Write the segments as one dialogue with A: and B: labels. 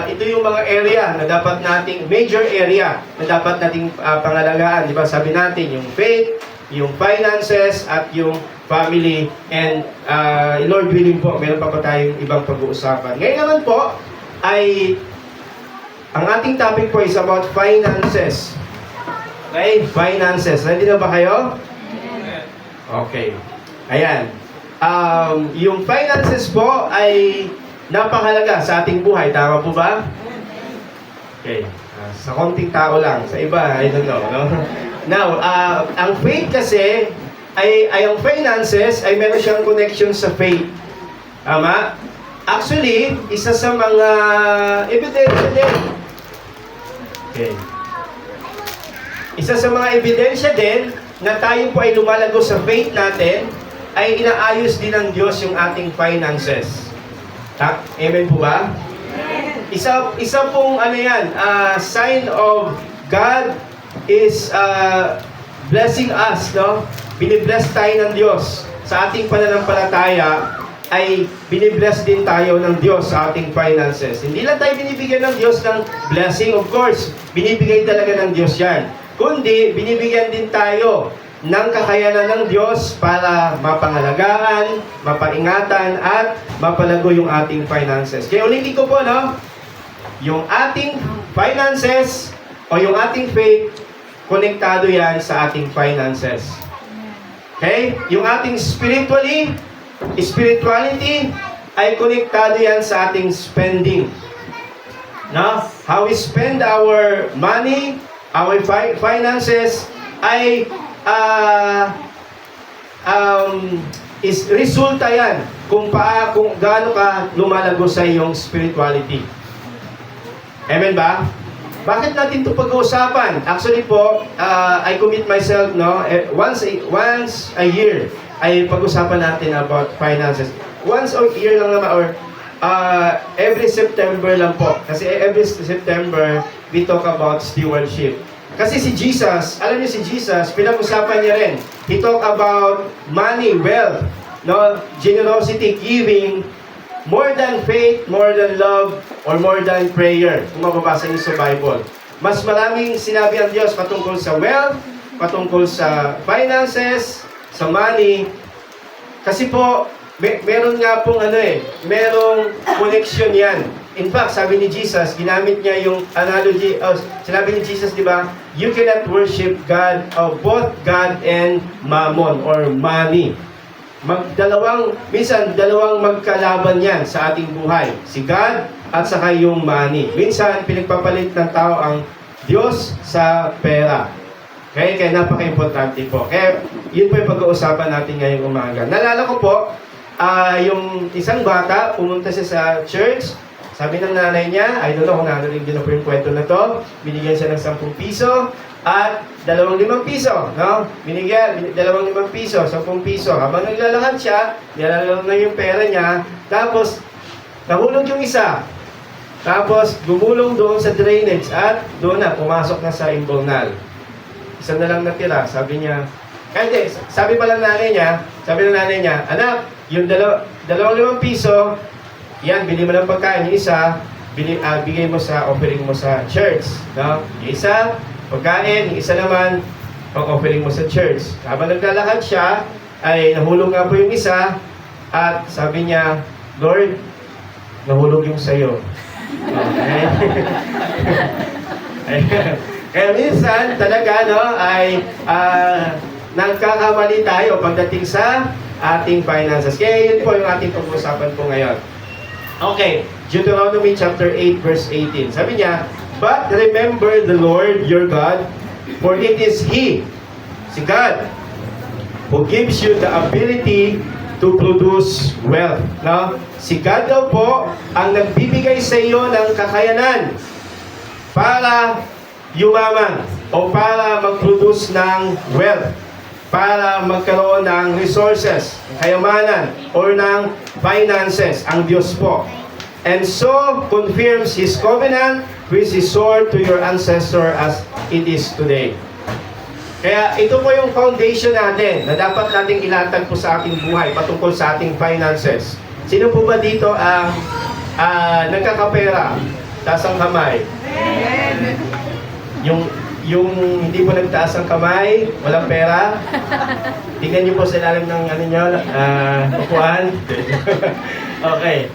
A: ito yung mga area na dapat nating, major area na dapat nating pangalagaan. Di ba? Sabi natin, yung faith, yung finances, at yung family. And Lord willing po, meron pa tayong ibang pag-uusapan. Ngayon naman po, ay ang ating topic po is about finances. Okay? Finances. Ready na ba kayo? Okay. Ayan. Yung finances po ay napakahalaga sa ating buhay. Tama po ba? Okay. Sa konting tao lang. Sa iba, I don't know. No? Now, ang faith kasi, ay ang finances, ay meron siyang connection sa faith. Tama? Actually, isa sa mga ebidensya din. Okay. Isa sa mga ebidensya din na tayo po ay lumalago sa faith natin, ay inaayos din ng Diyos yung ating finances. Amen po ba? Isa pong ano yan, sign of God is blessing us, no? Binibless tayo ng Diyos. Sa ating pananampalataya, ay binibless din tayo ng Diyos sa ating finances. Hindi lang tayo binibigyan ng Diyos ng blessing, of course, binibigay talaga ng Diyos yan. Kundi, binibigyan din tayo ng kakayanan ng Diyos para mapangalagaan, mapaingatan, at mapalago yung ating finances. Kaya ulitin ko po, no? Yung ating finances o yung ating faith, konektado yan sa ating finances. Okay? Yung ating spirituality ay konektado yan sa ating spending. No? How we spend our money, our finances, ay is resulta yan kung gaano ka lumalago sa iyong spirituality. Amen ba? Bakit natin ito pag-uusapan? Actually po, I commit myself, no, once a year ay pag-usapan natin about finances. Once a year lang naman, or every September lang po. Kasi every September, we talk about stewardship. Kasi si Jesus, alam niyo si Jesus, pinag-usapan niya rin. He talk about money, wealth, no, generosity, giving, more than faith, more than love, or more than prayer. Kung mababasa niyo sa Bible. Mas maraming sinabi ang Diyos patungkol sa wealth, patungkol sa finances, sa money. Kasi po, meron nga pong merong connection yan. In fact, sabi ni Jesus, ginamit niya yung analogy, sinabi ni Jesus, di ba, you cannot worship God, both God and mammon, or money. Minsan, dalawang magkalaban yan sa ating buhay. Si God at saka yung money. Minsan, pinagpapalit ng tao ang Diyos sa pera. Kaya napaka-importante po. Kaya, yun po yung pag-uusapan natin ngayong umaga. Nalala ko po, yung isang bata, pumunta siya sa church. Sabi ng nanay niya, I don't know kung narinig din na po yung kwento na to, binigyan siya ng 10 piso at 25 piso, no? Binigyan, 25 piso, 10 piso. Habang naglalakad siya, nilalaro na yung pera niya, tapos nahulog yung isa. Tapos gumulong doon sa drainage at doon na, pumasok na sa imbonal. Isa na lang natira, sabi niya, sabi ng nanay niya, anak, yung 25 piso, yan, bili mo ng pagkain. Yung isa, bigay mo sa offering mo sa church. No? Yung isa, pagkain. Yung isa naman, pang-offering mo sa church. Habang naglalakad siya, ay nahulog nga po yung isa. At sabi niya, Lord, nahulog yung sayo. Okay? Kaya minsan, talaga, no, ay nagkakamali tayo pagdating sa ating finances. Kaya yun po yung ating pag-usapan po ngayon. Okay, Deuteronomy chapter 8 verse 18. Sabi niya, but remember the Lord your God, for it is He, si God, who gives you the ability to produce wealth. No? Si God daw po ang nagbibigay sa iyo ng kakayanan para yumaman o para mag-produce ng wealth, para magkaroon ng resources, kayamanan, or ng finances, ang Diyos po. And so, confirms His covenant, which He swore to your ancestor as it is today. Kaya ito po yung foundation natin na dapat nating ilatag po sa ating buhay patungkol sa ating finances. Sino po ba dito ang nagkakapera? Taas ang kamay. Yung hindi po nagtaas ang kamay, walang pera. Tingnan niyo po sa ilalim ng ano niyo, upuan. Okay.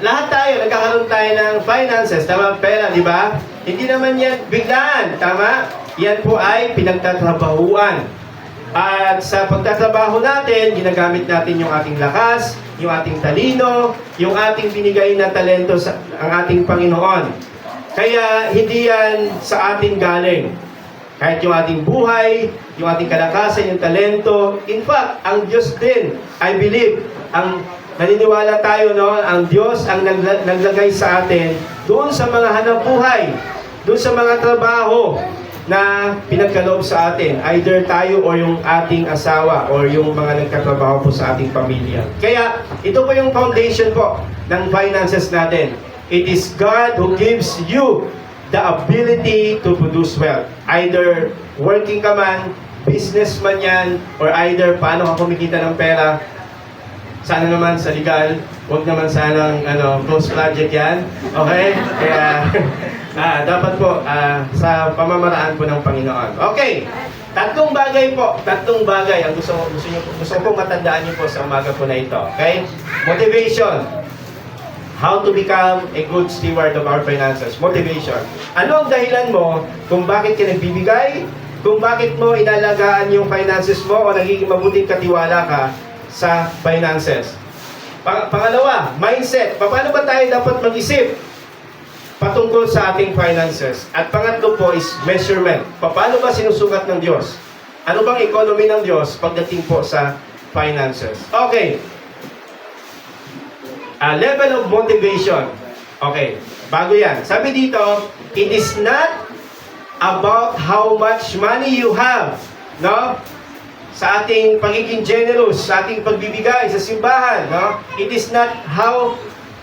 A: Lahat tayo, nagkakaroon tayo ng finances, tama, pera, di ba? Hindi naman yan biglaan, tama? Yan po ay pinagtatrabahuan. At sa pagtatrabaho natin, ginagamit natin yung ating lakas, yung ating talino, yung ating binigay na talento sa ang ating Panginoon. Kaya hindi yan sa ating galing. Kahit yung ating buhay, yung ating kalakasan, yung talento. In fact, ang Diyos din, I believe, naniniwala tayo, no? Ang Diyos ang naglagay sa atin doon sa mga hanap buhay, doon sa mga trabaho na pinagkaloob sa atin, either tayo o yung ating asawa or yung mga nagtatrabaho po sa ating pamilya. Kaya ito po yung foundation po ng finances natin. It is God who gives you the ability to produce wealth. Either working ka man, businessman yan, or either paano ka kumikita ng pera. Sana naman sa legal, huwag naman sanang close project yan. Okay? Kaya dapat po sa pamamaraan po ng Panginoon. Okay. Tatlong bagay ang gusto ko matandaan niyo po sa umaga po na ito. Okay? Motivation. How to become a good steward of our finances. Motivation. Ano ang dahilan mo kung bakit ka nagbibigay? Kung bakit mo inalagaan yung finances mo o nagiging mabuting katiwala ka sa finances. Pangalawa, mindset. Paano ba tayo dapat mag-isip patungkol sa ating finances? At pangatlo po is measurement. Paano ba sinusukat ng Diyos? Ano bang economy ng Diyos pagdating po sa finances? Okay. Level of motivation. Okay. Bago yan. Sabi dito, it is not about how much money you have. No? Sa ating pagiging generous, sa ating pagbibigay sa simbahan, no? It is not how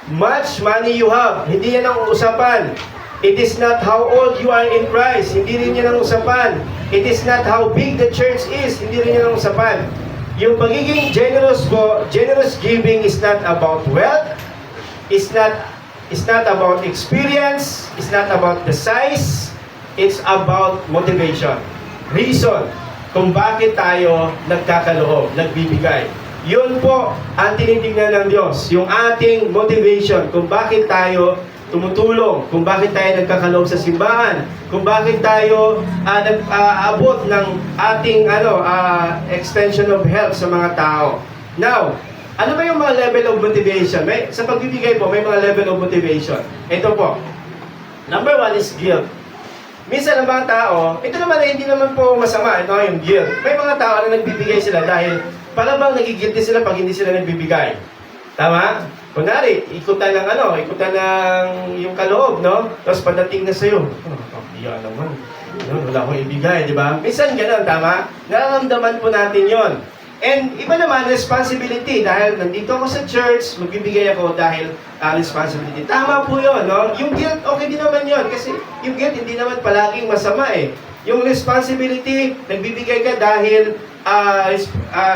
A: much money you have. Hindi yan ang usapan. It is not how old you are in Christ. Hindi rin yan ang usapan. It is not how big the church is. Hindi rin yan ang usapan. Yung pagiging generous po, generous giving is not about wealth. It's not about experience. It's not about the size. It's about motivation. Reason kung bakit tayo nagkakaloob, nagbibigay. Yun po ang tinitingnan ng Diyos. Yung ating motivation, kung bakit tayo tumutulong, kung bakit tayo nagkakaloob sa simbahan, kung bakit tayo nag-aabot ng ating extension of help sa mga tao. Now, ano ba yung mga level of motivation? Sa pagbibigay po, may mga level of motivation. Ito po. Number 1 is guilt. Minsan ang mga tao, ito naman ay hindi naman po masama, ito yung guilt. May mga tao na nagbibigay sila dahil parang bang nagigilty sila pag hindi sila nagbibigay. Tama? Kunwari, ikutan ng yung kaloob, no? Tapos pagdating na sa'yo, iya naman, wala akong ibigay, di ba? Minsan gano'n, tama? Nararamdaman po natin yon. And iba naman, responsibility. Dahil nandito ako sa church, magbibigay ako dahil responsibility. Tama po yun, no? Yung guilt, okay din naman yun. Kasi yung guilt, hindi naman palaging masama eh. Yung responsibility, nagbibigay ka dahil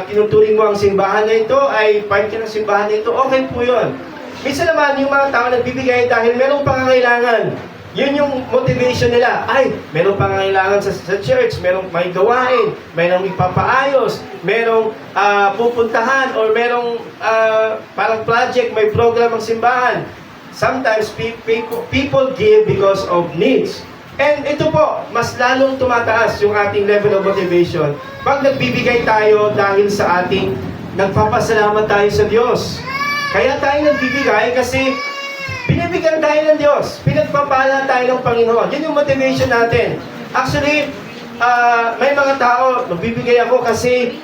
A: tinuturing mo ang simbahan na ito, ay part ka ng simbahan na ito, okay po yun. Minsan naman, yung mga tao nagbibigay dahil merong pangangailangan. Yun yung motivation nila. Ay, merong pangangailangan sa church, merong may gawain, merong ipapaayos, merong pupuntahan, or merong parang project, may program ang simbahan. Sometimes people give because of needs. And ito po, mas lalong tumataas yung ating level of motivation pag nagbibigay tayo dahil sa ating nagpapasalamat tayo sa Diyos. Kaya tayo nagbibigay kasi binibigyan tayo ng Diyos. Pinagpapala tayo ng Panginoon. Yun yung motivation natin. Actually, may mga tao, nagbibigay ako kasi,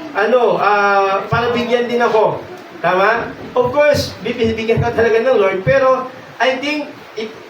A: para bigyan din ako. Tama? Of course, bibigyan ka talaga ng Lord. Pero, I think,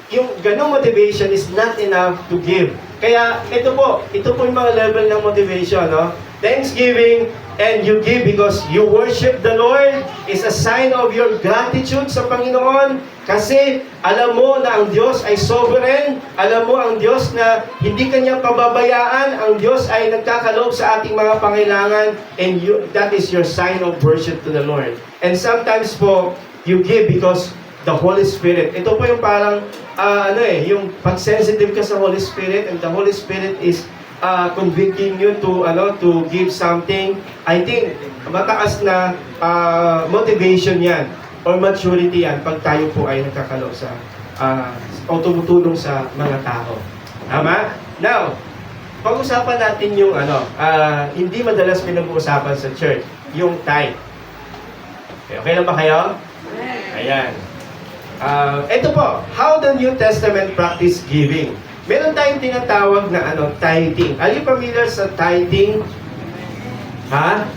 A: yung ganong motivation is not enough to give. Kaya, ito po yung mga level ng motivation, no? Thanksgiving, and you give because you worship the Lord is a sign of your gratitude sa Panginoon kasi alam mo na ang Diyos ay sovereign, alam mo ang Diyos na hindi kanya pababayaan, ang Diyos ay nagkakaloob sa ating mga pangailangan, and that is your sign of worship to the Lord. And sometimes po, you give because the Holy Spirit. Ito po yung parang, yung pag-sensitive ka sa Holy Spirit, and the Holy Spirit is convicting you to give something. I think, mataas na motivation yan, or maturity yan, pag tayo po ay nagkakalo sa, o tumutulong sa mga tao. Tama? Now, pag-usapan natin yung hindi madalas pinag-uusapan sa church, yung tithe. Okay lang ba kayo? Ayan. Ito po, how the New Testament practice giving. Meron tayong tinatawag na tithing. Are you familiar sa tithing? Ha?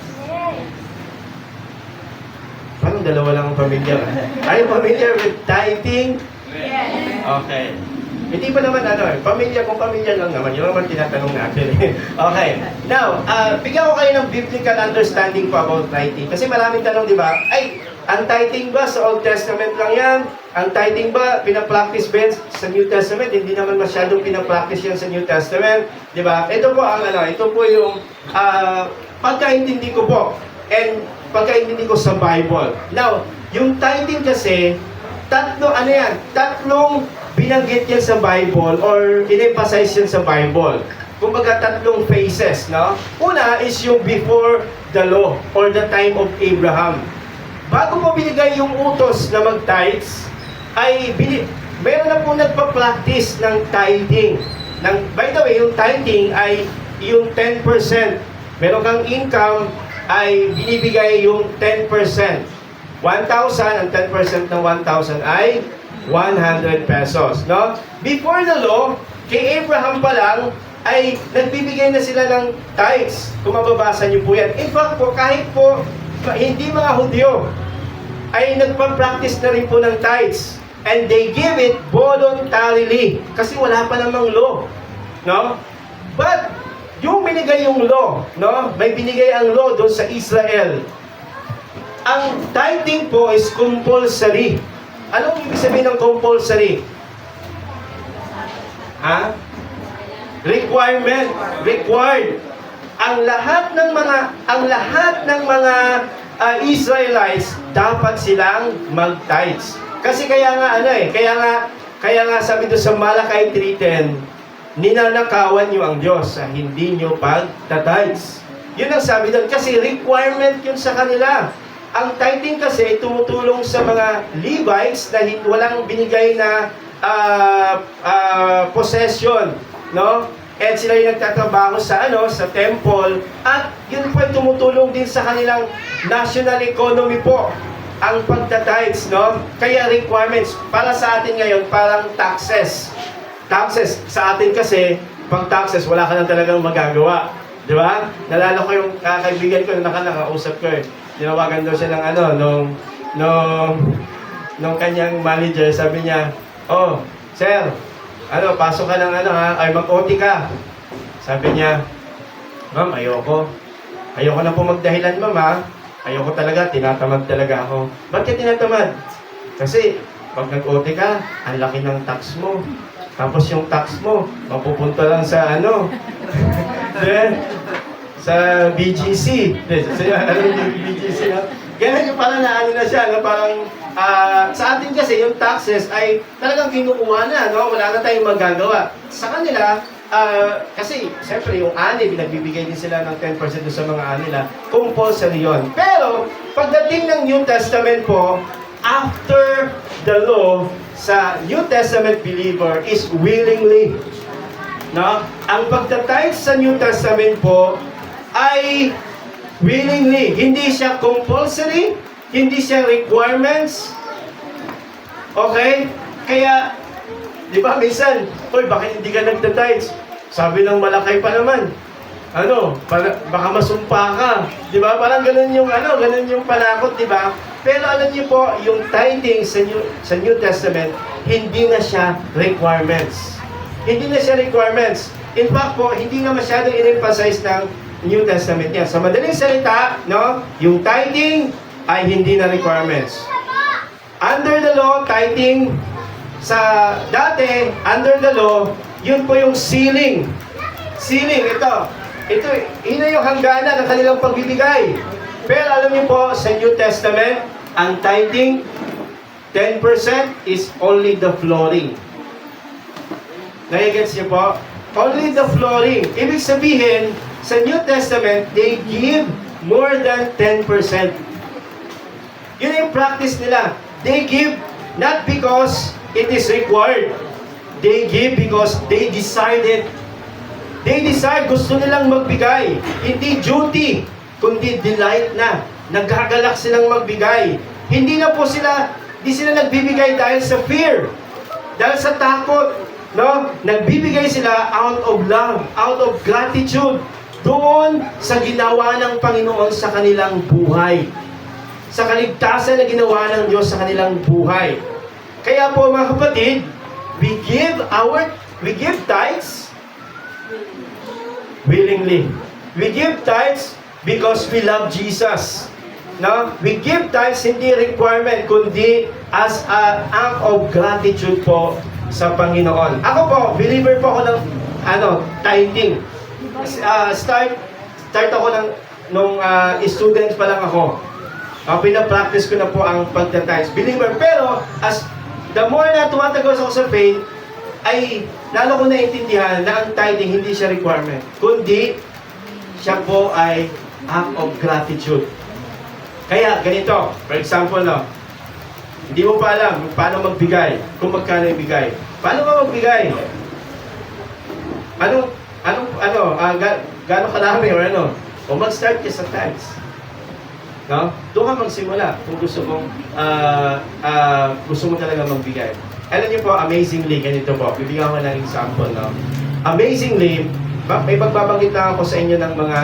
A: Parang dalawa lang ang familiar. Are you familiar with tithing? Yes. Okay. Hindi pa naman pamilya kung pamilya lang naman. Yun naman tinatanong natin. Okay. Now, bigyan ko kayo ng biblical understanding po about tithing. Kasi maraming tanong, di ba? Ay, ang tithing ba sa Old Testament lang yan? Ang tithing ba, pinapractice ba sa New Testament? Hindi naman masyadong pinapractice yan sa New Testament. Di ba? Ito po ang ito po yung pagkaintindi ko po. And pagkaintindi ko sa Bible. Now, yung tithing kasi, tatlong binanggit yan sa Bible or in-emphasize yan sa Bible. Kumbaga, tatlong phases, no? Una is yung before the law or the time of Abraham. Bago mo binigay yung utos na mag-tithes, ay meron na po nagpa-practice ng tithing. By the way, yung tithing ay yung 10%. Meron kang income, ay binibigay yung 10%. 1,000, ang 10% ng 1,000 ay 100 pesos, no? Before the law, kay Abraham pa lang, ay nagbibigay na sila ng tithes. Kung mababasa niyo po yan. In fact po, kahit po, hindi mga Hudyo, ay nagpa-practice na rin po ng tithes. And they give it voluntarily. Kasi wala pa namang law, no? But, yung binigay yung law, no? May binigay ang law doon sa Israel. Ang tithing po is compulsory. Anong ibig sabihin ng compulsory? Ha? Requirement. Required. Ang lahat ng mga Israelites dapat silang mag-tithes. Kasi kaya nga sabi doon sa Malakay 3:10, ninanakawan niyo ang Diyos sa hindi niyo pag-tithes. Yun ang sabi doon kasi requirement yun sa kanila. Ang tithing kasi tumutulong sa mga Levites na walang binigay na possession, no? At sila yung nagtatrabaho sa temple, at yun po ay tumutulong din sa kanilang national economy po ang pagta-tithes, no? Kaya requirements para sa atin ngayon parang taxes. Taxes sa atin kasi pag taxes wala ka nang talagang magagawa, di ba? Nalala ko yung kaibigan ko na nakausap ko eh. Tinawagan daw siya ng nung kanyang manager, sabi niya, "Oh, sir, pasok ka ng ay mag-OT ka." Sabi niya, "Ma'am, ayoko na po magdahilan, ma'am, ha? Ayoko talaga, tinatamad talaga ako." "Ba't ka tinatamad?" "Kasi, pag nag-OT ka, ang laki ng tax mo. Tapos yung tax mo, mapupunta lang sa sa BGC. Yung BGC, no? Ganun yung parang na siya, no? Parang, sa atin kasi, yung taxes ay talagang kinukuha na, no? Wala na tayong magagawa. Sa kanila, kasi, siyempre, yung ani, binagbibigay din sila ng 10% sa mga ani nila. Compulsory yun. Pero, pagdating ng New Testament po, after the law, sa New Testament believer is willingly. No? Ang pagta-tithe sa New Testament po, ay willingly. Hindi siya compulsory, hindi siya requirements. Okay? Kaya, di ba minsan, bakit hindi ka nagtatides? Sabi ng Malakay pa naman, baka masumpa ka. Di ba? Parang ganun yung panakot, di ba? Pero alam niyo po, yung tithing sa New Testament, hindi na siya requirements. Hindi na siya requirements. In fact po, hindi na masyadong in-emphasize ng New Testament yan. Sa madaling salita, no, yung tithing ay hindi na requirements. Under the law, tithing, under the law, yun po yung sealing. Sealing, ito yung hangganan ng kanilang pagbibigay. Pero alam niyo po, sa New Testament, ang tithing, 10% is only the flooring. Nagigets niyo po? Only the flooring. Ibig sabihin, sa New Testament, they give more than 10%. Yun yung practice nila. They give not because it is required. They give because they decided. They decide, gusto nilang magbigay. Hindi duty, kundi delight na. Nagagalak silang magbigay. Hindi sila nagbibigay dahil sa fear. Dahil sa takot. No? Nagbibigay sila out of love, out of gratitude. Doon sa ginawa ng Panginoon sa kanilang buhay. Sa kaligtasan na ginawa ng Diyos sa kanilang buhay. Kaya po mga kapatid, we give tithes willingly. We give tithes because we love Jesus. No? We give tithes hindi requirement kundi as an act of gratitude po sa Panginoon. Ako po, believer po ako ng tithing. Start ako nung student pa lang ako. Pinapractice ko na po ang pagta-tithes. Believer, pero as the more na tumatagos ako sa faith, ay lalo ko naintindihan na ang tithing hindi siya requirement, kundi siya po ay act of gratitude. Kaya ganito, for example, hindi mo pa alam paano magbigay, kung magkano ibigay. Paano ka magbigay? Gaano karami or ano? O mag-start ka sa tithes. No? Doon ka magsimula kung gusto mo talaga magbigay. Alam niyo po, amazingly, ganito po. Bibigyan ko ng example, no? Amazingly, may pagbabanggit lang ako sa inyo ng mga,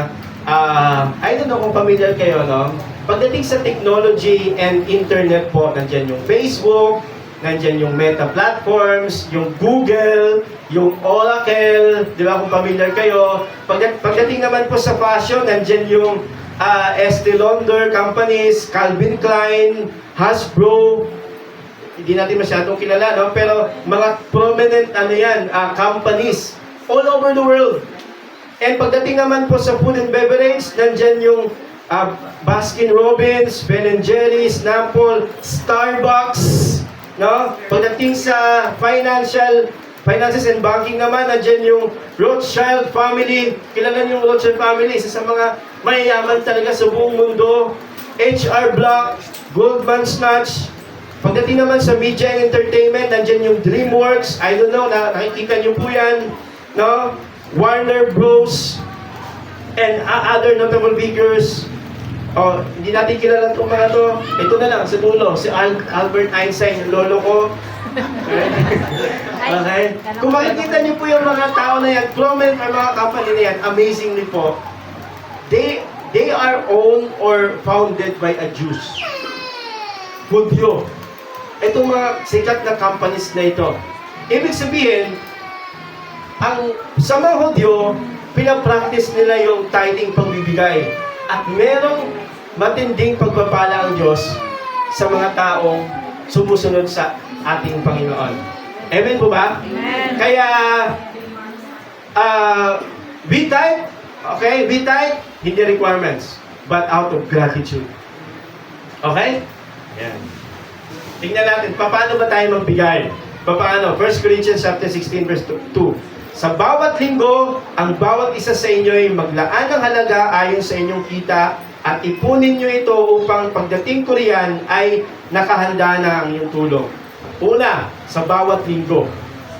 A: I don't know kung familiar kayo, no? Pagdating sa technology and internet po, nandyan yung Facebook, nandyan yung Meta platforms, yung Google, yung Oracle, di ba kung familiar kayo? Pagdating naman po sa fashion, nandyan yung Estée Lauder companies, Calvin Klein, Hasbro, hindi natin masyadong kilala, no? Pero mga prominent companies all over the world. And pagdating naman po sa food and beverage, nandyan yung Baskin Robbins, Ben & Jerry's, Snapple, Starbucks, no? Pagdating sa finances and banking naman, nandyan yung Rothschild family. Kilala niyo yung Rothschild family, isa sa mga mayayaman talaga sa buong mundo. HR Block, Goldman Sachs. Pagdating naman sa media and entertainment, nandyan yung DreamWorks. I don't know, nakikita niyo po yan. No? Warner Bros. And other notable figures. Hindi natin kilala itong mga to. Ito na lang, sa dulo. Si Albert Einstein, yung lolo ko. Okay? Kung makikita niyo po yung mga tao na yan, prominent or mga company na yan, amazingly po, they are owned or founded by a Jews. Hudyo. Itong mga sikat na companies na ito. Ibig sabihin, sa mga Hudyo, pinapractice nila yung tithing pagbibigay. At merong matinding pagpapala ang Diyos sa mga taong sumusunod sa ating Panginoon. Amen po ba?
B: Amen.
A: Kaya, we tithe, okay? We tithe, hindi requirements, but out of gratitude. Okay? Yan. Tingnan natin, paano ba tayo magbigay? Paano? 1 Corinthians chapter 16, verse 2. Sa bawat linggo, ang bawat isa sa inyo ay maglaan ng halaga ayon sa inyong kita at ipunin nyo ito upang pagdating ko riyan ay nakahanda na ang iyong tulong. Una, sa bawat linggo.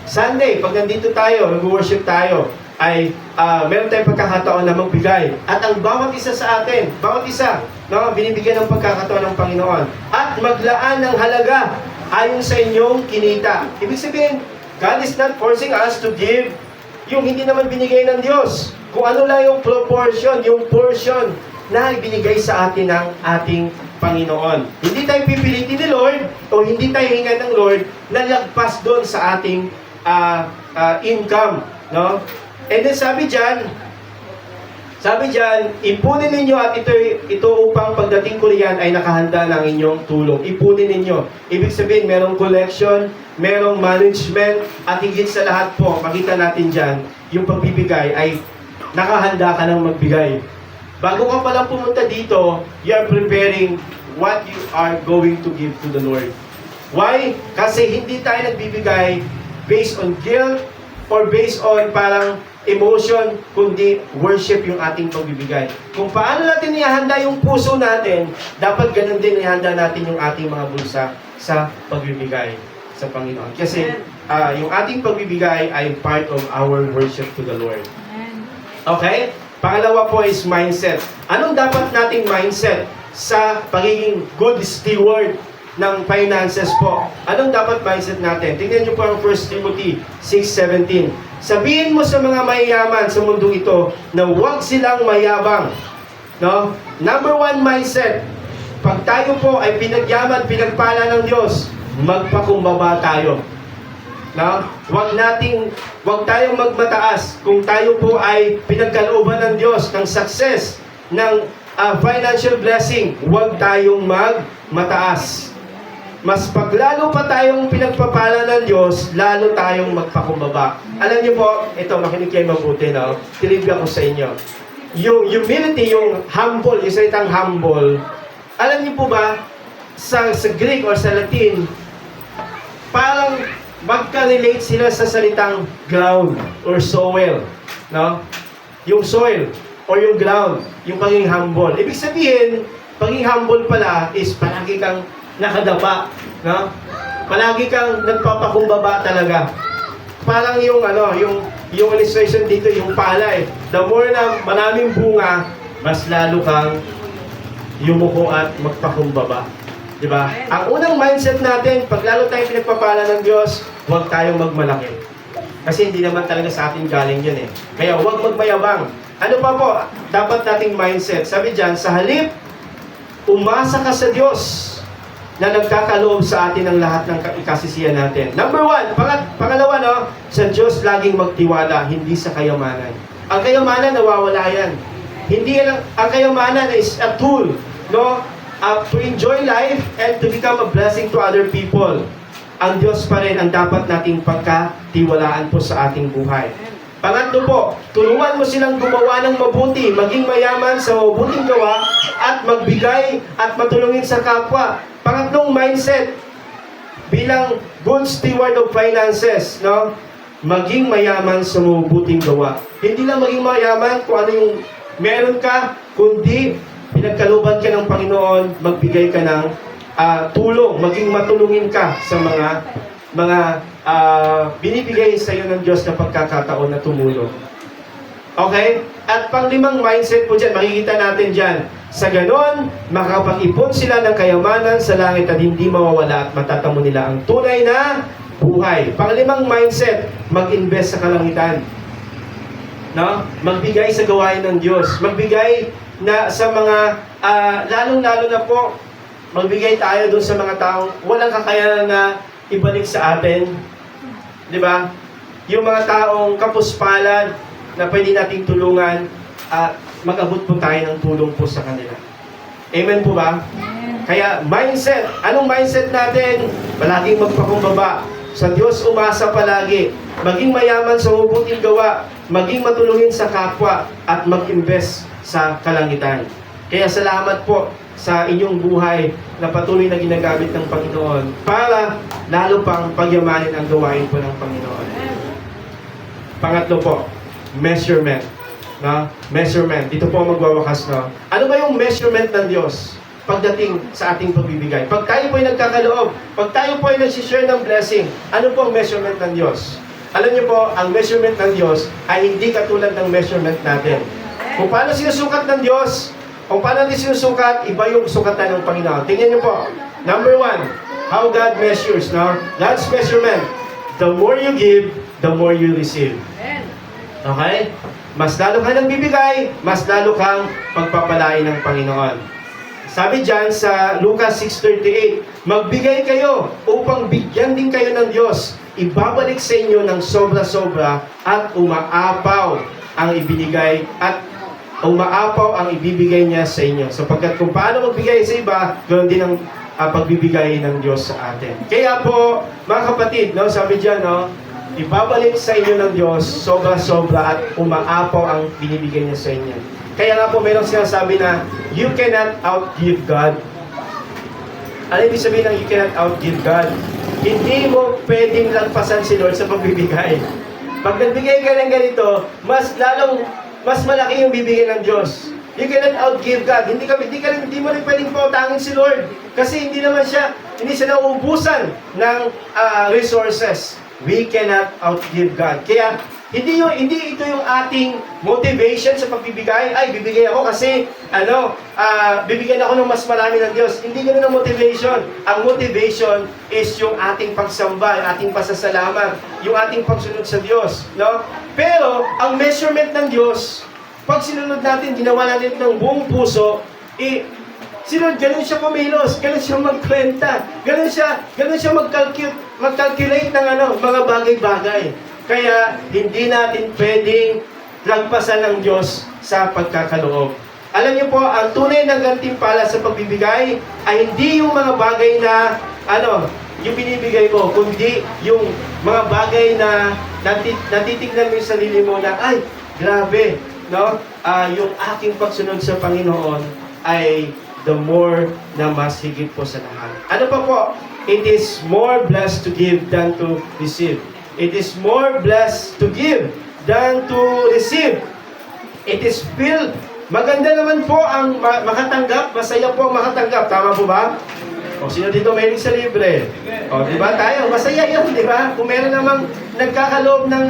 A: Sunday, pag nandito tayo, nag-worship tayo, ay meron tayong pagkakataon na magbigay. At ang bawat isa sa atin, bawat isa, binibigyan ng pagkakataon ng Panginoon. At maglaan ng halaga ayon sa inyong kinita. Ibig sabihin, God is not forcing us to give yung hindi naman binigay ng Diyos. Kung ano lang yung proportion, yung portion na ibinigay sa atin ng ating Panginoon. Hindi tayo pipilitin ni Lord o hindi tayo hingan ng Lord na lagpas doon sa ating income. No? And then sabi dyan, ipunin ninyo at ito upang pagdating ko riyan ay nakahanda ng inyong tulong. Ipunin ninyo. Ibig sabihin, merong collection, merong management, at higit sa lahat po, makita natin dyan, yung pagbibigay ay nakahanda ka ng magbigay. Bago ka palang pumunta dito, you are preparing what you are going to give to the Lord. Why? Kasi hindi tayo nagbibigay based on guilt or based on parang emotion, kundi worship yung ating pagbibigay. Kung paano natin ihanda yung puso natin, dapat ganun din ihanda natin yung ating mga bulsa sa pagbibigay sa Panginoon. Kasi yung ating pagbibigay ay part of our worship to the Lord. Okay? Pangalawa po is mindset. Anong dapat nating mindset sa pagiging good steward ng finances po? Anong dapat mindset natin? Tingnan niyo po ang 1 Timothy 6:17. Sabihin mo sa mga mayayaman sa mundong ito na huwag silang mayabang. No? Number one mindset. Pag tayo po ay pinagyaman, pinagpala ng Diyos, magpakumbaba tayo. No? Huwag tayong magmataas. Kung tayo po ay pinagkalooban ng Diyos ng success, ng financial blessing, huwag tayong magmataas. Mas paglalo pa tayong pinagpapala ng Diyos, lalo tayong magpakumbaba. Alam niyo po, ito, makinig kayo mabuti, no? Trivia ko sa inyo. Yung humility, yung humble, yung salitang humble, alam niyo po ba, sa Greek or sa Latin, parang magka-relate sila sa salitang ground or soil. No? Yung soil or yung ground, yung pagiging humble. Ibig sabihin, pagiging humble pala is palagi kang nakadapa. No? Palagi kang nagpapakumbaba talaga. Parang yung illustration dito, yung pala eh. The more na maraming bunga, mas lalo kang yumuko at magpakumbaba. Diba? Ang unang mindset natin, pag lalo tayong pinagpapala ng Diyos, huwag tayong magmalaki. Kasi hindi naman talaga sa atin galing yun eh. Kaya huwag magmayabang. Ano pa po, dapat nating mindset? Sabi dyan, sa halip, umasa ka sa Diyos na nagkakaloob sa atin ng lahat ng ikasisiyan natin. Number one, pangalawa, no? Sa Diyos laging magtiwala, hindi sa kayamanan. Ang kayamanan, nawawala yan. Hindi yan, ang kayamanan is a tool, no? To enjoy life and to become a blessing to other people. Ang Diyos pa rin ang dapat nating pagkatiwalaan po sa ating buhay. Pangatlo po, turuan mo silang gumawa ng mabuti, maging mayaman sa mabuting gawa, at magbigay at matulungin sa kapwa. Pangatlong mindset, bilang good steward of finances, no? Maging mayaman sa mabuting gawa. Hindi lang maging mayaman kung ano yung meron ka, kundi pinagkalooban ka ng Panginoon, magbigay ka ng tulong, maging matulungin ka sa mga binibigay sa iyo ng Diyos na pagkakataon na tumulong. Okay? At panglimang mindset po dyan, makikita natin dyan, sa ganon, makapag-ipon sila ng kayamanan sa langit at hindi mawawala at matatamo nila ang tunay na buhay. Panglimang mindset, mag-invest sa kalangitan. No? Magbigay sa gawain ng Diyos. Magbigay na sa mga, lalong-lalo na po, magbigay tayo doon sa mga taong walang kakayanan na ibalik sa atin. Di ba? Yung mga taong kapuspalad na pwede nating tulungan, mag-abot po tayo ng tulong po sa kanila. Amen po ba? Kaya mindset, anong mindset natin? Palaging magpakumbaba. Sa Diyos umasa palagi. Maging mayaman sa mabuting gawa. Maging matulungin sa kapwa. At mag-invest sa kalangitan. Kaya salamat po sa inyong buhay na patuloy na ginagamit ng Panginoon para lalo pang pagyamanin ang gawain po ng Panginoon. Pangatlo po, measurement. No? Measurement. Dito po magwawakas, no? Ano ba yung measurement ng Diyos pagdating sa ating pagbibigay? Pag tayo po ay nagkakaloob, pag tayo po ay nagsishare ng blessing, ano po ang measurement ng Diyos? Alam niyo po, ang measurement ng Diyos ay hindi katulad ng measurement natin. Kung paano sinusukat ng Diyos, kung paano sinusukat, iba yung sukatan ng Panginoon. Tingnan niyo po. Number one, how God measures, no? God's measurement. The more you give, the more you receive. Okay? Mas lalo kang nagbibigay, mas lalo kang pagpapalain ng Panginoon. Sabi dyan sa Lucas 6:38, magbigay kayo upang bigyan din kayo ng Diyos. Ibabalik sa inyo ng sobra-sobra at umaapaw ang ibinigay at umaapaw ang ibibigay niya sa inyo. Sapagkat kung paano magbigay sa iba, ganoon din ang pagbibigay ng Diyos sa atin. Kaya po, mga kapatid, no, sabi dyan, no, ibabalik sa inyo ng Diyos sobra-sobra at umaapaw ang binibigay niya sa inyo. Kaya nga po, mayroong sinasabi na, you cannot outgive God. Ano ibig sabihin ng you cannot outgive God? Hindi mo pwedeng lagpasan si Lord sa pagbibigay. Pag nagbigay ka ng ganito, mas malaki yung bibigyan ng Diyos. You cannot outgive God. Hindi mo rin pwedeng pautangin si Lord. Kasi hindi siya nauubusan ng resources. We cannot outgive God. Kaya, hindi ito yung ating motivation sa pagbibigay. Ay, bibigay ako kasi, bibigyan ako ng mas marami ng Diyos. Hindi ganun ang motivation. Ang motivation is yung ating pagsamba, yung ating pasasalamat, yung ating pagsunod sa Diyos. No? Pero, ang measurement ng Diyos, pag sinunod natin, ginawa natin ng buong puso, ganun siya kumilos, ganun siya magkwenta, ganun siya mag-calculate ng mga bagay-bagay. Kaya, hindi natin pwedeng lagpasan ng Diyos sa pagkakaloob. Alam niyo po, ang tunay ng gantimpala sa pagbibigay ay hindi yung mga bagay na, yung binibigay mo, kundi yung mga bagay na natitignan mo yung sarili mo na, ay, grabe, no? Yung aking pagsunod sa Panginoon ay the more na mas higit po sa lahat. Ano pa po? It is more blessed to give than to receive. It is more blessed to give than to receive. It is filled. Maganda naman po ang makatanggap. Masaya po ang makatanggap. Tama po ba? O sino dito mahilig sa libre? O di ba tayo? Masaya yun, di ba? Kung meron namang nagkakaloob ng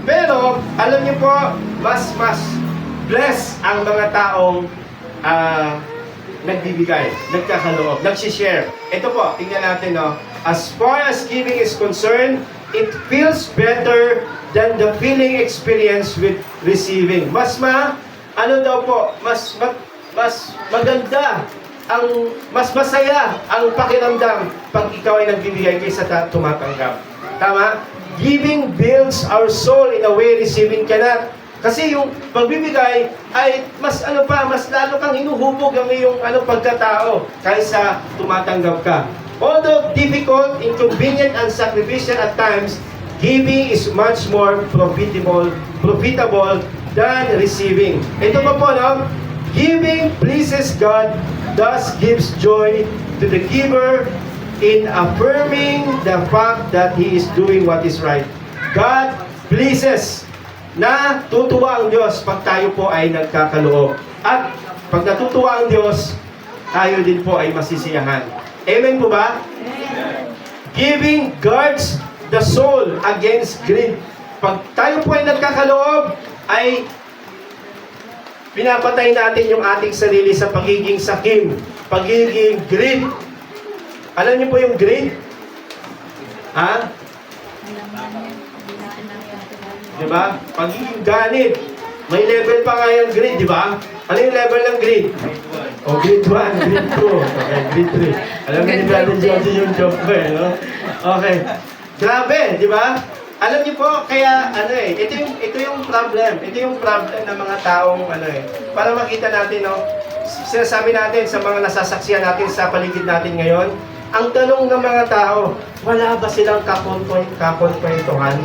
A: Pero, alam niyo po, mas bless ang mga taong nagbibigay, nagkakaloob, nagsishare. Ito po, tingnan natin, no? As far as giving is concerned, it feels better than the feeling experience with receiving. Mas maganda, mas masaya ang pakiramdam pag ikaw ay nagbibigay kaysa tumatanggap. Tama? Giving builds our soul in a way receiving cannot. Kasi yung pagbibigay ay mas lalo kang hinuhubog ang iyong pagkatao kaysa tumatanggap ka. Although difficult, inconvenient, and sacrificial at times, giving is much more profitable than receiving. Ito pa po, no? Giving pleases God, thus gives joy to the giver in affirming the fact that He is doing what is right. God pleases. Na tutuwa ang Diyos pag tayo po ay nagkakaloob. At pag natutuwa ang Diyos, tayo din po ay masisiyahan. Amen po ba? Amen. Giving guards the soul against greed. Pag tayo po ay nagkakaloob, ay pinapatay natin yung ating sarili sa pagiging sakim, pagiging greed. Alam niyo po yung greed? Ha? Diba? Pagiging ganit. May level pa nga yung greed, di ba? Ano yung level ng greed? O, grade 1, grade 2, okay, grade 3. Alam mo ni Brother Johnson yung joke ko no? Okay. Grabe, di ba? Alam niyo po, kaya, ito yung problem. Ito yung problem ng mga taong, para makita natin, no? Sinasabi natin sa mga nasasaksihan natin sa paligid natin ngayon, ang tanong ng mga tao, wala ba silang kakontwentuhan?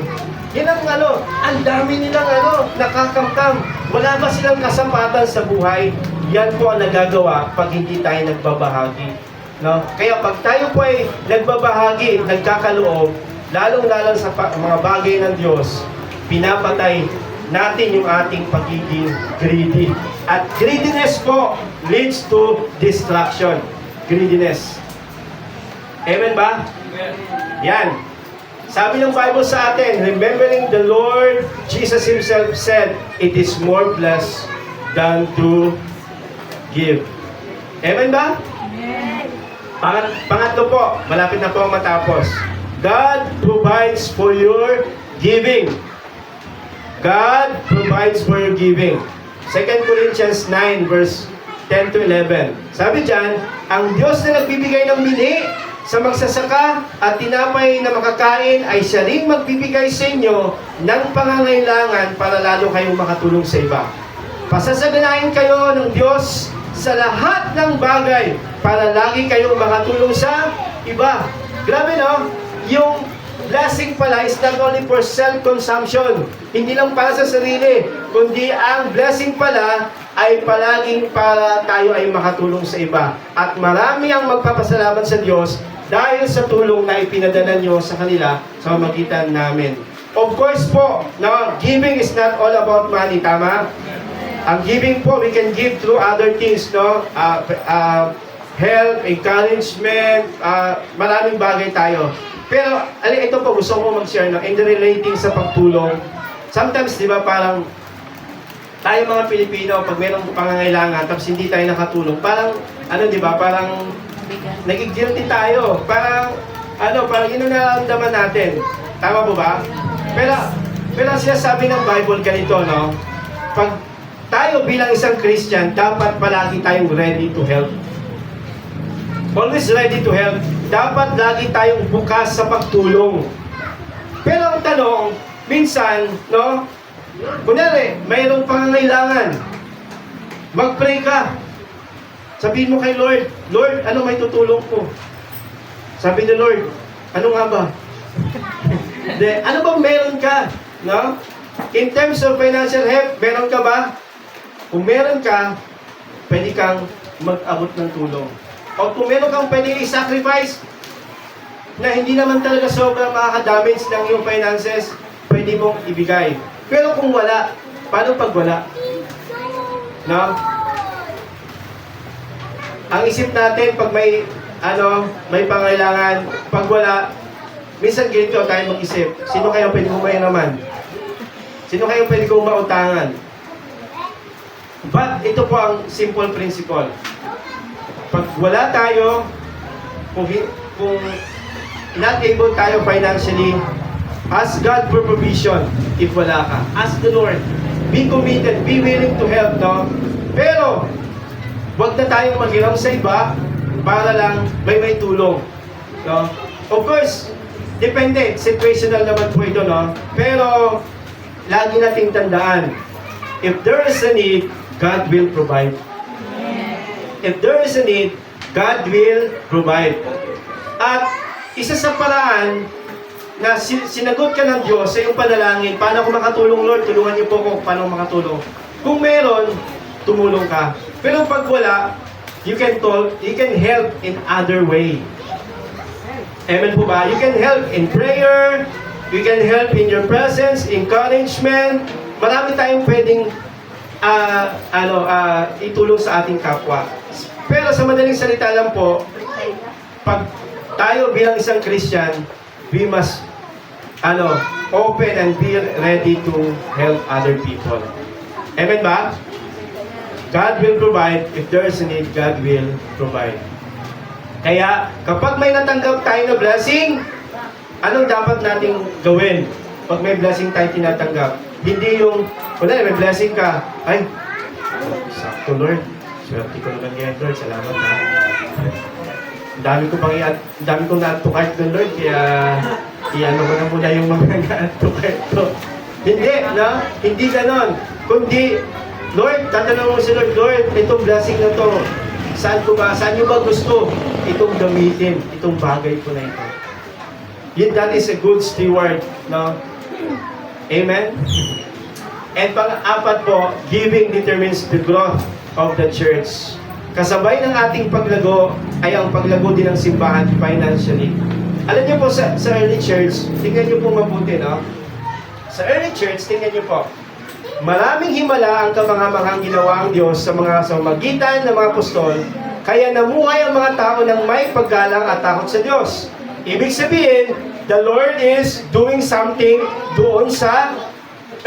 A: Yan ang ang dami nilang nakakamkam. Wala ba silang kasampatan sa buhay? Yan po ang nagagawa pag hindi tayo nagbabahagi. No? Kaya pag tayo po ay nagbabahagi, nagkakaloob, lalong-lalong sa mga bagay ng Diyos, pinapatay natin yung ating pagiging greedy. At greediness po leads to destruction. Greediness. Amen ba? Amen. Yan. Sabi ng Bible sa atin, remembering the Lord Jesus Himself said, it is more blessed than to give. Amen ba? Amen. Pangatlo po, malapit na po matapos. God provides for your giving. God provides for your giving. 2 Corinthians 9 verse 10 to 11. Sabi dyan, ang Diyos na nagbibigay ng bini sa magsasaka at tinapay na makakain ay siya rin magbibigay sa inyo ng pangangailangan para lalo kayong makatulong sa iba. Pasasaganahin kayo ng Diyos sa lahat ng bagay para lagi kayong makatulong sa iba. Grabe no? Yung blessing pala is not only for self-consumption. Hindi lang para sa sarili, kundi ang blessing pala ay palaging para tayo ay makatulong sa iba. At marami ang magpapasalamat sa Diyos dahil sa tulong na ipinadala nyo sa kanila sa pamamagitan namin. Of course po, no, giving is not all about money, tama? Ang giving po, we can give through other things, no? Help, encouragement, maraming bagay tayo. Pero, ito po, gusto ko mag-share, no? In the relating sa pagtulong, sometimes, di ba, parang tayo mga Pilipino, pag mayroong pangangailangan, tapos hindi tayo nakatulong, parang, di ba, parang nagigilty tayo. Parang yun ang nararamdaman natin. Tama po ba? Pero sinasabi ng Bible ganito, no? Pag tayo bilang isang Christian, dapat palagi tayong ready to help. Always ready to help. Dapat lagi tayong bukas sa pagtulong. Pero ang tanong, minsan, no? Kunyari, mayroong pangangailangan. Mag-pray ka. Sabihin mo kay Lord, Lord, ano may tutulong ko? Sabi ni Lord, ano nga ba? Ano bang meron ka? No? In terms of financial help, meron ka ba? Kung meron ka, pwede kang mag-abot ng tulong. O kung meron kang pwede i-sacrifice na hindi naman talaga sobrang makaka-damage ng iyong finances, pwede mong ibigay. Pero kung wala, paano pag wala? No? Ang isip natin pag may pangailangan, pag wala, minsan ganito tayo mag-isip. Sino kayo pwede kong mayaraman? Sino kayo pwede kong mautangan? But ito po ang simple principle. Pag wala tayo, kung not able tayo financially, ask God for provision if wala ka. Ask the Lord. Be committed, be willing to help, no? Pero, wag na tayong maghiram sa iba para lang may tulong, no? Of course, depende, situational naman po ito, no? Pero, lagi nating tandaan, if there is a need, God will provide. If there is a need, God will provide. At isa sa paraan na sinagot ka ng Diyos sa iyong panalangin, paano ako makatulong, Lord? Tulungan niyo po ako paano makatulong. Kung meron, tumulong ka. Pero pag wala, you can help in other way. Amen po ba? You can help in prayer, you can help in your presence, encouragement. Marami tayong pwedeng itulong sa ating kapwa. Pero sa madaling salita lang po, pag tayo bilang isang Christian, we must open and be ready to help other people. Amen ba? God will provide. If there is a need, God will provide. Kaya, kapag may natanggap tayo na blessing, anong dapat nating gawin? Pag may blessing tayo tinatanggap, hindi yung, may blessing ka, ay, sakto Lord, swerte ko naman ngayon Lord, salamat ha. Dami kong na-to-cart ng Lord, kaya iano ko na muna yung mga na-to-cart ko. Hindi, no? Hindi ganon. Kundi, Lord, tatanong mo si Lord, Lord, itong blessing na to, saan nyo ba gusto itong gamitin, itong bagay ko na ito? That is a good steward, no? Amen? And pang-apat po, giving determines the growth of the church. Kasabay ng ating paglago ay ang paglago din ng simbahan financially. Alam niyo po sa early church, tingnan niyo po mabuti, no? Sa early church, tingnan niyo po, maraming himala ang kamangamanghang ginawa ang Diyos sa magitan ng mga apostol, kaya namuhay ang mga tao ng may paggalang at takot sa Diyos. Ibig sabihin, the Lord is doing something doon sa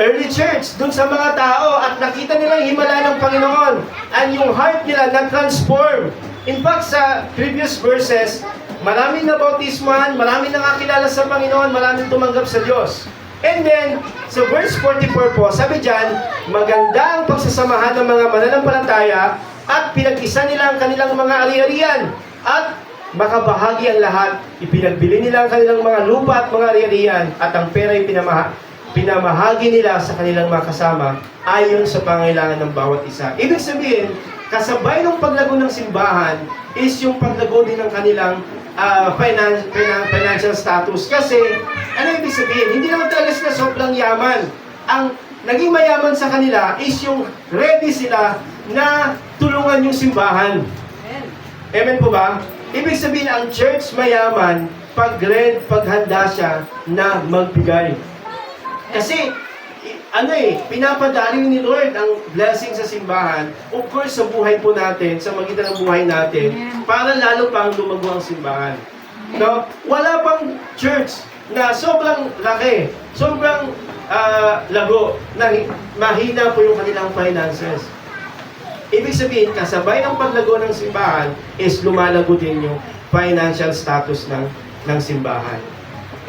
A: early church, doon sa mga tao, at nakita nila yung himala ng Panginoon, and yung heart nila na-transform. In fact, sa previous verses, maraming nabautisman, maraming nakakilala sa Panginoon, maraming tumanggap sa Diyos. And then, sa verse 44 po, sabi dyan, maganda ang pagsasamahan ng mga mananampalataya at pinag-isa nila ang kanilang mga ari-arian at makabahagi ang lahat. Ipinagbili nila ang kanilang mga lupa at mga ari-arian at ang pera ay pinamahagi nila sa kanilang mga kasama ayon sa pangailangan ng bawat isa. Ibig sabihin, kasabay ng paglago ng simbahan is yung paglago din ng kanilang financial status. Kasi, ano ibig sabihin? Hindi naman talaga sila sobrang yaman. Ang naging mayaman sa kanila is yung ready sila na tulungan yung simbahan. Amen po ba? Ibig sabihin, ang church mayaman, paghanda siya na magbigay. Kasi, pinapadali ni Lord ang blessing sa simbahan, of course, sa buhay po natin, sa magitan ng buhay natin, para lalo pang lumago ang simbahan. No? Wala pang church na sobrang laki, sobrang lago, na mahina po yung kanilang finances. Ibig sabihin, kasabay ng paglago ng simbahan is lumalago din yung financial status ng simbahan.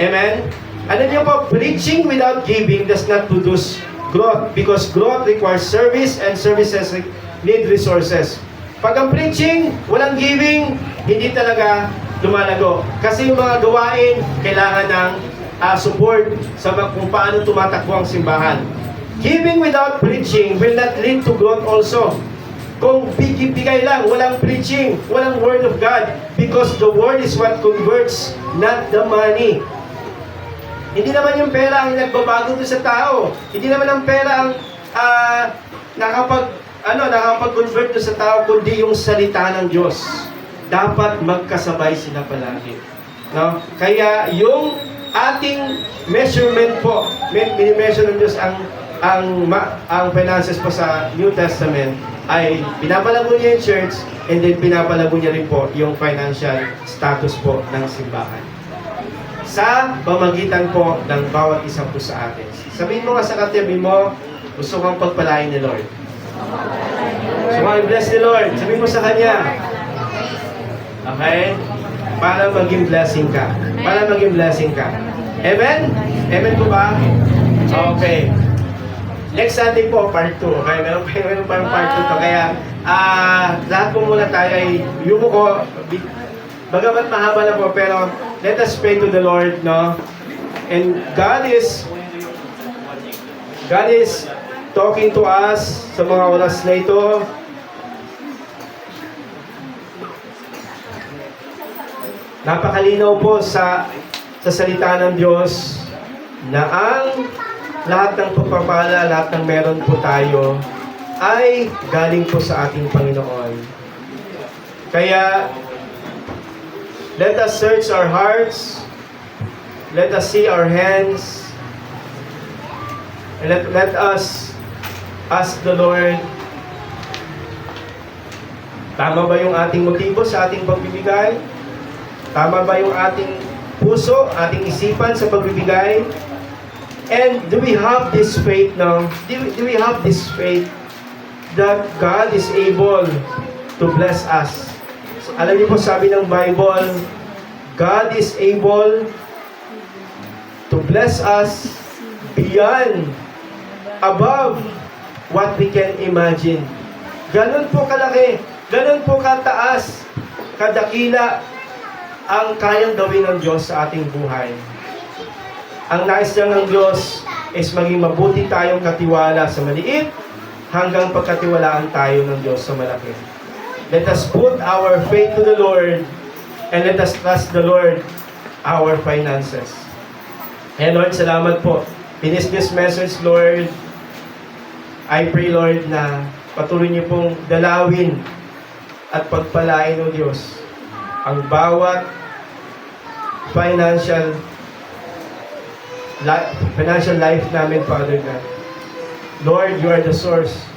A: Amen? Ano niyo po, preaching without giving does not produce growth because growth requires service and services need resources. Pag ang preaching, walang giving, hindi talaga lumalago. Kasi yung mga gawain, kailangan ng support sa kung paano tumatakbo ang simbahan. Giving without preaching will not lead to growth also. Kung bigay lang, walang preaching, walang word of God, because the word is what converts, not the money. Hindi naman yung pera ang nagbabago doon sa tao. Hindi naman ang pera ang nakapag-convert doon sa tao, kundi yung salita ng Diyos. Dapat magkasabay sila palagi. No? Kaya yung ating measurement po, mini-measure ng Diyos ang finances po sa New Testament, ay pinapalago niya yung church, and then pinapalago niya rin po yung financial status po ng simbahan. Sa pamagitan po ng bawat isa po sa atin. Sabihin mo nga sa katabi mo, gusto kang pagpalain ni Lord. So, bless ni Lord. Sabihin mo sa Kanya. Okay? Para maging blessing ka. Para maging blessing ka. Amen? Amen po ba? Okay. Next Sunday po, part 2. Okay? Meron pa part 2 to. Kaya, lahat po muna tayo ay yumuko. Bagamat mahaba na po, pero let us pray to the Lord, no? And God is talking to us sa mga oras na ito. Napakalinaw po sa salita ng Diyos na ang lahat ng pagpapala, lahat ng meron po tayo ay galing po sa ating Panginoon. Kaya, let us search our hearts. Let us see our hands. And let us ask the Lord, tama ba yung ating motibo sa ating pagbibigay? Tama ba yung ating puso, ating isipan sa pagbibigay? And do we have this faith now? Do we have this faith that God is able to bless us? Alam niyo po, sabi ng Bible, God is able to bless us beyond, above what we can imagine. Ganun po kalaki, ganun po kataas, kadakila ang kayang gawin ng Diyos sa ating buhay. Ang nais lang ng Diyos is maging mabuti tayong katiwala sa maliit hanggang pagkatiwalaan tayo ng Diyos sa malaki. Let us put our faith to the Lord and let us trust the Lord our finances. And Lord, salamat po. Finish this message, Lord. I pray, Lord, na patuloy niyo pong dalawin at pagpalain, O Diyos, ang bawat financial life namin, Father God. Lord, you are the source,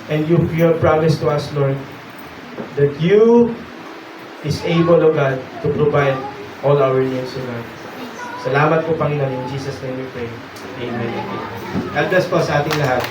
A: and you have promised to us, Lord, that you is able, O God, to provide all our needs, O God. Salamat po, Panginoon. In Jesus' name we pray. Amen. God bless po sa ating lahat.